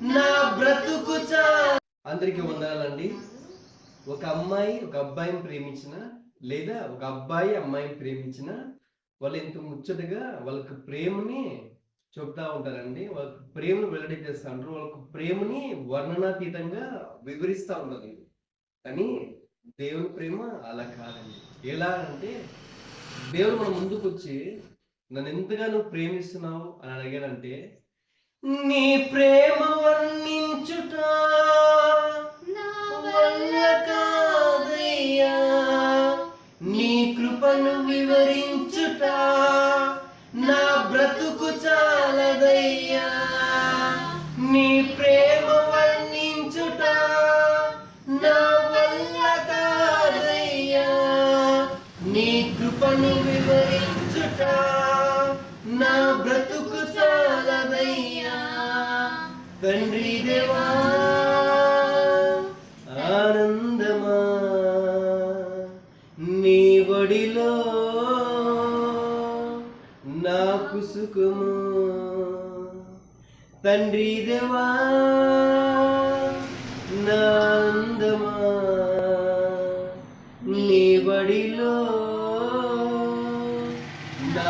నా బ్రతుకు అందరికీ వందనాలండి. ఒక అమ్మాయి ఒక అబ్బాయిని ప్రేమించిన, లేదా ఒక అబ్బాయి అమ్మాయిని ప్రేమించిన, వాళ్ళు ఎంత ముచ్చటగా వాళ్ళకి ప్రేమని చెప్తా ఉంటారండి. వాళ్ళకి ప్రేమను వెల్లడి చేస్తూ ఉంటారు. వాళ్ళకి ప్రేమని వర్ణనాతీతంగా వివరిస్తూ ఉంటారు. కానీ దేవుని ప్రేమ అలా కాదండి. ఎలా అంటే దేవుడు మన ముందుకు వచ్చి నన్ను ఎంతగా నువ్వు ప్రేమిస్తున్నావు అని అడిగాడంటే, నీ ప్రేమ వర్ణించుట నా వల్ల కాదయ్యా, నీ కృపను వివరించుట నా బ్రతుకు చాలదయ్యా, నీ ప్రేమ వర్ణించుట నా వల్ల కాదయ్యా, నీ కృపను వివరించుట నా బ్రతుకు చాలదయ్యా. తండ్రి దేవా ఆనందమా నీ ఒడిలో నాకు సుఖము, తండ్రి దేవా నా ఆనందమా నీ ఒడిలో